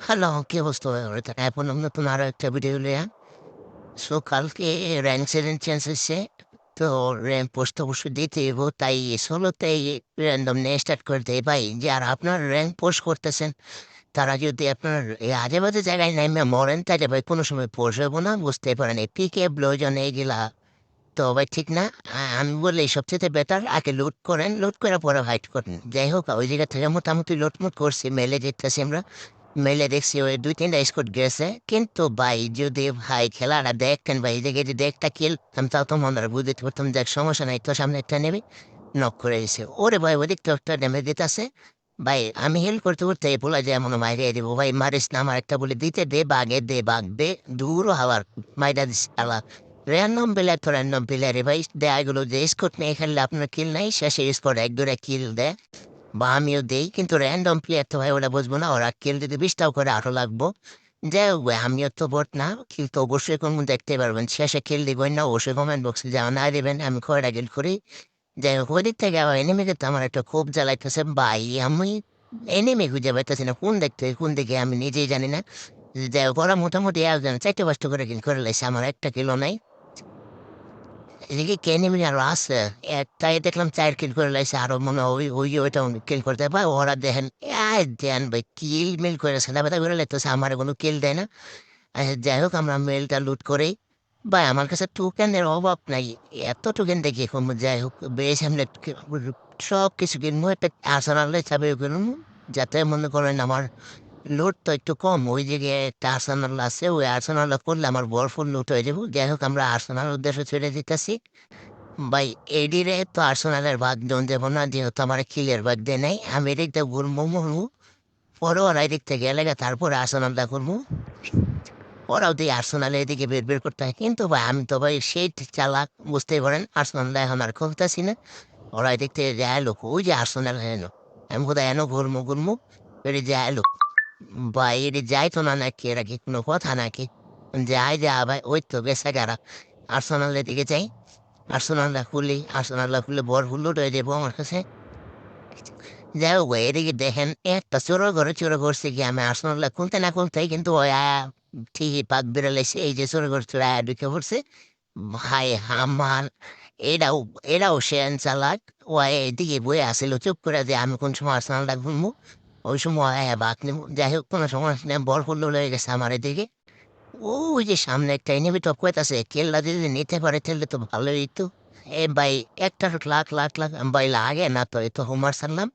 Hello, কি অবস্থা ভাই? ওরে এখন নতুন আরো একটা ভিডিও লইয়া। সো কালকে র্যাঙ্ক সেরেন চেঞ্জ হইছে। তো র্যাঙ্ক পোস্ট অবশ্যই দিতে হইব। তাই সোলোতেই র্যান্ডম নিয়ে স্টার্ট করে দেই ভাই। যে আর আপনার র্যাঙ্ক পোস্ট করতেছেন, তারা যদি আপনার এই আজে-বাজে জায়গায় নাইমা মরেন, তাইলে ভাই কোনো সময় পোস্ট হইব না, বুঝতেই পারেন। এই পিকে, ব্লোজন এইগুলা তো ভাই ঠিক না। আমি বলি সবচাইতে বেটার আগে লুট করেন, লুট করে পরে ফাইট করেন। যাই হোক ওই জায়গা থেকে মোটামুটি লুটমুট করছি, মেলে দেখতেছি আমরা। মেলে দেখছি ওই ২-৩টা স্কোর গেছে। কিন্তু ভাই যদি ভাই খেলাটা দেখতেন ভাই, এই জায়গায় যদি একটা কিল আমি তাও তো মনে হয় বুঝতে পারতাম যে সমস্যা নাই, তো সামনে একটা নেবে নক করে দিছে। ওরে ভাই ওদিক তো একটা ড্যামেজ দিতেছে। ভাই আমি হেল্প করতে করতে এই বলা যায় মনে মাইরে দিব। ভাই মারিস না, আমার একটা বলে দিতে দে, বাগে দে, বাগ দে, দূর হাওয়ার মাইরা দিস আলা। র্যান্ডম প্লেয়ার তো র্যান্ডম প্লেয়ারে ভাই দেয় এগুলো যে স্কোর নিয়ে খেললে আপনার কিল নাই, শেষে স্কোর ১-২টা কিল দেয় বা আমিও দেই। কিন্তু র্যান্ডম প্লেয়ার তো ভাই ওরা বুঝবো না, ওরা কিল যদি ২০টাও করে আরো লাগবো। যাই হোক ভাই আমিও তো বট না, কিল তো অবশ্যই কোনো দেখতে পারবেন। শেষে কিল দিবেন না, অবশ্যই কমেন্ট বক্সে যাওয়া না দিবেন, আমি কয়টা কিল করি। যাই হোক ওদিক থেকে আবার এনিমিকে তো আমার একটা খুব জ্বালাইতেছে ভাই। আমি এনিমি খুঁজে পাইতেছি না, কোন দেখতে কোন দিকে আমি নিজেই জানি না। যাই হোক ওরা মোটামুটি একজন ৪-৫টা করে কিল করে লাইছে, আমার একটা কিলও নাই। এদিকে কেনিমি আরো আছে। একটাই দেখলাম ৪ কিল করে লাইছে। আরো মনে হয় ওইটা কিল করতে পারে। ওরা দেখেন দেন ভাই কিল মিল করে সাদা করে লাইতেছে, আমার কোনো কিল দেয় না। যাই হোক আমরা মেলটা লুট করেই ভাই আমার কাছে টোকেনের অভাব নাই। এত টোকেন দেখি এখন যাই হোক বেশ সামনে সব কিছু কিনবো, একটা আর্সেনালে চাবি কিনবো, যাতে মনে করেন আমার লোড তো একটু কম। ওই জায়গায় একটা আর্সেনাল আছে, ওই আর্সেনালটা করলে আমার ভরপুর লুট হয়ে যাবো। যাই হোক আমরা আর্সেনাল উদ্দেশ্যে ছেড়ে দিতেছি। ভাই এডিরে তো আর্সেনালের ভাগ দেন দেবো না, যেহেতু আমার কিলের ভাগ দেয় নাই। আমি এদিকটা ঘুরবো মরবো, পরে ওরা এদিক থেকে গেলে তারপরে আর্সেনালটা করবো। ওরাও দিয়ে আর্সেনালে এদিকে বের বের করতে হয়। কিন্তু ভাই আমি তো ভাই সেই চালাক, বুঝতেই পারেন। আর্সেনালটা এখন আর খুঁজতেছি না। ওরা এদিক থেকে যায় লোক, ওই যে আর্সেনাল এনো, আমি কোথায় এনো ঘুরমু ঘুরমু, এটি যায় লোক। ভাই এটি যাইতো না নাকি, এরা কি কোনো কথা নাকি? যাই যা ভাই ওই তো গেছে কারা। আর্সেনালের দিকে যাই, আর্সেনালটা খুলে বড় হুল্লোড় হয়ে যাবো আমার কাছে। যাই হোক ভাই এদিকে দেখেন একটা চোরা ঘরে চোরা করছে কি, আমি আর্সেনালটা খুলতে না খুলতেই কিন্তু ওই ঠিকই পাক বেরোলেছে, এই যে চোরা ঘর চোরা ঢুকে পড়ছে। ভাই আমার এটাও এটাও সেন চালাক। ও এদিকে বয়ে আসছিল চুপ করে, যে আমি কোন সময় আর্সেনালটা ঘুরবো ওই সময় বাক নেবো। যাই হোক কোনো সমস্যা নেই, বল হুল্লোড় হয়ে গেছে আমার এদিকে। ওই যে সামনে একটা এনিমি টপ করতেছে, কেল্লা যদি নিতে পারে তাহলে তো ভালোই তো। এ ভাই একটা লাখ লাখ লাখ ভাই লাগে না, তো এ তো হোমওয়ার্ক সারলাম।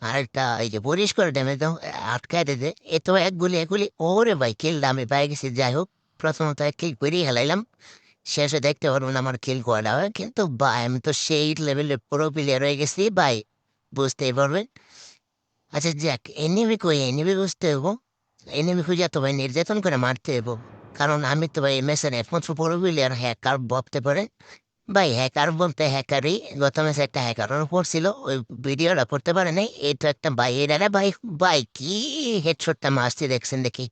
আরেকটা এই যে পরিস করে ড্যামেজ দাও, আটকায় দিতে এ তো এক গুলি ওরে ভাই কিলটা আমি পাই গেছি। যাই হোক প্রথমত এক কিল করেই হেলাইলাম, শেষে দেখতে পারবো না আমার কিল কয়টা হয়। কিন্তু ভাই আমি তো সেই লেভেলের প্রো প্লেয়ার হয়ে গেছি ভাই, বুঝতেই পারবেন। আচ্ছা যাক, এনিমি কই, এনিমি বুঝতে হবো। এনিমি খুঁজে তো ভাই নির্যাতন করে মারতে হবো। কারণ আমি তো ভাই মেসের একমাত্র প্রো প্লেয়ার হ্যাকার ভাবতে পারে। ভাই হ্যাকার বলতে হ্যাকারই, গত ম্যাচে একটা হ্যাকারের উপর ছিল, ওই ভিডিওটা করতে পারে নাই। এই তো একটা ভাই এরা ভাই, ভাই কি হেডশটটা মারছি দেখছেন দেখি।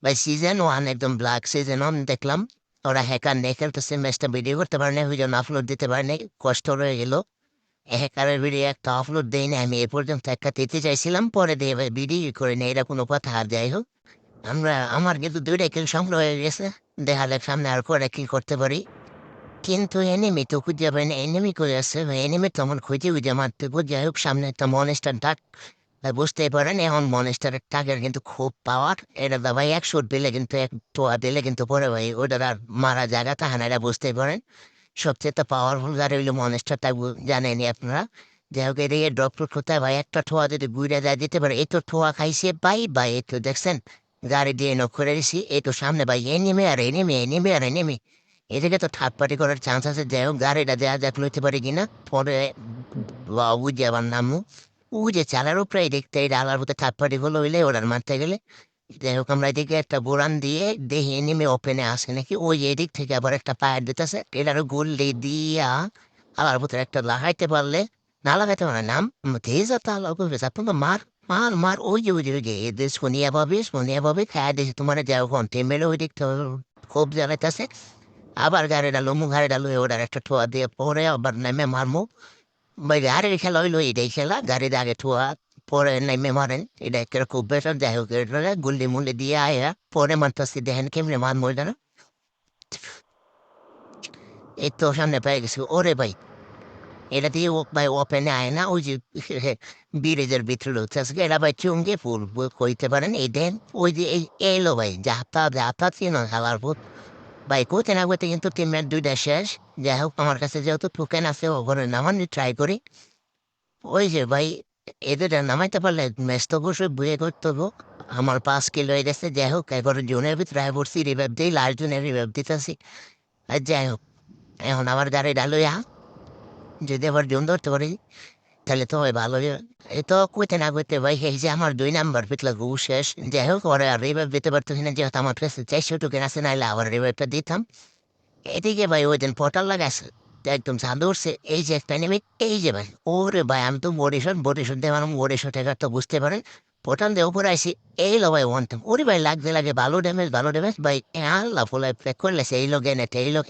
ভাই সিজন 1 একদম ব্ল্যাক সিজন 1 দেখলাম। ওরা হ্যাকার নিয়ে খেলতেছে, ম্যাচটা ভিডিও করতে পারে নাই, ওই জন্য আপলোড দিতে পারে নাই, কষ্ট রয়ে গেল। হ্যাকারের ভিডিও একটা আপলোড দেই না আমি এ পর্যন্ত, একটা দিতে চাইছিলাম পরে দিয়ে ভাই ভিডিও করে নেই, এটা কোনো কথা? আর যাই হোক আমার কিন্তু ২টা কিল সংগ্রহ হয়ে গেছে। দেখা যাক সামনে আর কয়টা কিল করতে পারি। কিন্তু এনিমি তো খুঁজে পাই না, এনিমি করে আছে ভাই, এনিমি তো আমার খুঁজে খুঁজে মারতে হবে। যাই হোক সামনে একটা মনেস্টার ডাক, ভাই বুঝতেই পারেন এখন মনেস্টারের টাকের কিন্তু খুব পাওয়ার। এটা দা ভাই ১০০ দিলে কিন্তু, এক টোয়া দিলে কিন্তু পরে ভাই ওটার আর মারা জায়গা তাহা না, এটা বুঝতেই পারেন। সবচেয়ে পাওয়ারফুল গাড়ি হইলো মনেস্টারটা, জানেনি আপনারা। যাই হোক এদিকে ড্রপ টুপ কোথায় ভাই, একটা ঠোয়া যদি ঘুরে যায় দিতে পারে। এই তো ঠোয়া খাইছে ভাই, ভাই এই তো দেখছেন গাড়ি দিয়ে নক করে দিছি। এই তো সামনে ভাই এনিমি আর এনিমি, এনিমি আর এনিমি, এদিকে তো থার্ড পার্টি করার চান্স আছে। যাই হোক গাড়িটা দেওয়া যাক লইতে পারি কিনা পরে বুঝে আবার নামু। ও যে চালার উপরে দেখতে এই ডালার মধ্যে থার্ড পার্টি গুলো হইলে ওরার মারতে গেলে। যাই হোক আমরা এদিকে একটা বোরান দিয়ে দেখে নেমে ওপেনে আসে নাকি, ওই এদিক থেকে আবার একটা পায়ের দিতেছে, এটারও গুল্লি দিয়া আবার ভিতরে একটা লাগাইতে পারলে। না লাগাইতে পারে নাম তেজা তা লাগবে আপনার তো মার মার মার, ওই যে এদের শুনিয়া পাবে খায় দিয়েছে তোমার। যাই হোক মেলে ওই দিক থেকে খুব জ্বালাইতেছে। আবার গাড়িটা লমু, গাড়িটা লুয়ে ওটার একটা ঠোয়া দিয়ে পরে আবার নেমে মারমু। ভাই গাড়ির খেলা হইলো এটাই খেলা, গাড়ির আগে ঠোয়া পরে নাইমে মারেন এটা একটা খুব বেটার যাই হোক এটা গুল্লি মুল্লি দিয়ে আয়া পরে মারতেছি দেখেন কেমনে মার মরে না এই তো সামনে পেয়ে গেছি ওরে ভাই এটা দিয়ে ও ভাই ওপেনে আয় না ওই যে ব্রিজের ভিতরে উঠতেছে এটা ভাই চুঙ্গে ফুল কইতে পারেন এই দেন ওই যে এই এলো ভাই যাতা চিনো খেলার ভূত ভাই কোথায় না করতে কিন্তু 3 ম্যাচ 2টা শেষ যাই হোক আমার কাছে যেহেতু টোকেন আছে ওখানে নামানি ট্রাই করি ওই যে ভাই এদের নামাইতে পারলে ম্যাচ তো অবশ্যই বুয়ে করতে হবো আমার 5 কিলো হয়ে গেছে যাই হোক এবার জোনের ভিতরে আয় পড়ছি রিভাইভ দিই লাস্ট জোনের রিভাইভ দিতেছি আর যাই হোক এখন আমার গাড়ি ডালইয়া যদি আবার জোন ধরতে পারি তাহলে তো হয় ভালো এই তো কইতে না কইতে ভাই এই যে আমার 2 নাম্বার পিটলা গু শেষ যাই হোক ওরা রিভাইভ দিতে পারতেছি না যেহেতু আমার কাছে 400 টোকেন আছে নাইলে আবার রিভাইভটা দিতাম এদিকে ভাই ওই দিন পোর্টাল লাগাইছে একদম চাঁদ উঠছে এই যে একটা নেমে এই যে ভাই ওরে ভাই আমি তো বডিশন দিয়ে আমার বডিশন টাকা তো বুঝতে পারেন পোর্টাল দিয়ে উপরে আইসি এই লো ভাই ওয়ান টাইম ওরে ভাই লাগতে লাগে ভালো ড্যামেজ ভাই আল্লাহ ফুলে প্যাক করলেছে এই লোক এনে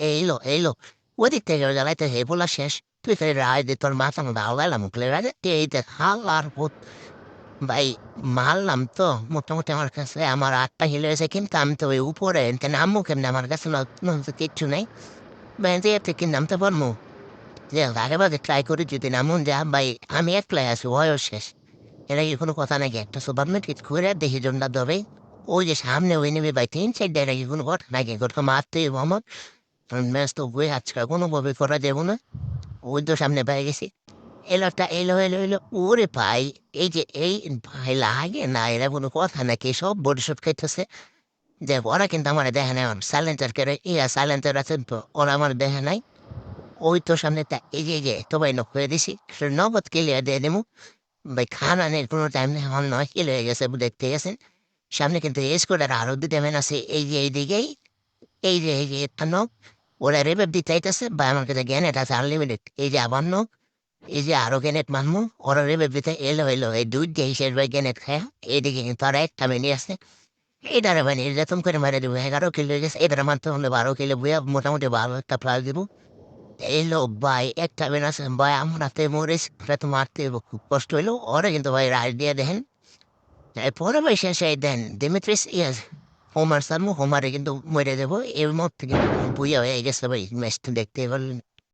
এই লো ওদিক থেকে জ্বালাইতে হে বলা শেষ তুই খালি রায় দে তোর মাথা ভালো গেলাম মুখলে রাজে এই দেখ হাল্লার ভূত ভাই মারলাম তো মোটামুটি আমার কাছে আমার 8টা হিল হয়েছে কিন্তু আমি তো ওই উপরে নামবো কেমনি আমার কাছে কিচ্ছু নাই ব্যাংকে থেকে নামতে পারবো যে আগে ভাগে ট্রাই করি যদি নামুন যা ভাই আমি একলাই আছি বয়স শেষ এটা কি কোনো কথা নাকি একটা সুপার মার্কেট করে দেখি জনটা দেবে ওই যে সামনে ওই নেবে ভাই 3 4 এটা কি কোনো কথা নাকি কথা মারতেই আমার ম্যাচ তো বই আজকাল কোনোভাবে করা যাবো না ওই তো সামনে পেয়ে গেছি এলো ওরে ভাই এই যে এই ভাই লাগে না এরা কোনো কথা নাকি সব বডিশট খাইতেছে যে ওরা কিন্তু আমার দেখে নাই সাইলেন্টার করে সাইলেন্টার আছেন তো ওরা আমার দেখে নাই ওই তো সামনে এই যে তো ভাই নক করে দিছি নগদ ক্লিয়ার দিয়ে দেবো ভাই খানা নেই কোনো টাইম নেই আমার নয় কিল হয়ে গেছে দেখতে গেছেন সামনে কিন্তু এস করে আরো 2টা ম্যান আছে এই যে এইদিকেই এই যে একটা নক ওরা রেবেব দিতে চাইতেছে বা আমার কাছে গ্যানেট আছে আনলিমিটেড এই যে আবার নক এই যে আরো গ্যানেট মানবো ওরা রেবেব দিতে এলো এই দুই যে হিসেবে ভাই গ্যানেট খায় এইদিকে কিন্তু আর একটা মেনে আছে এটারে ভাই নির্যাতন করে মারে দেবো 11 কিলো হয়ে গেছে এটারে মারতে হলে 12 কিলো বইয়া মোটামুটি ভালো একটা প্রাইজ দেবো এলো ভাই একটা বেন আছে ভাই আমার হাতে মরিস তো মারতে খুব কষ্ট হইলো ওরা কিন্তু ভাই রাইড দিয়ে দেখেন পরে ভাই শেষে দেন ডিমিট্রিস ইয়াস হোমার সারমু হোমারে কিন্তু মরে দেবো এর মধ্যে কিন্তু বুইয়া হয়ে গেছে ভাই ম্যাচটা দেখতে পারলেন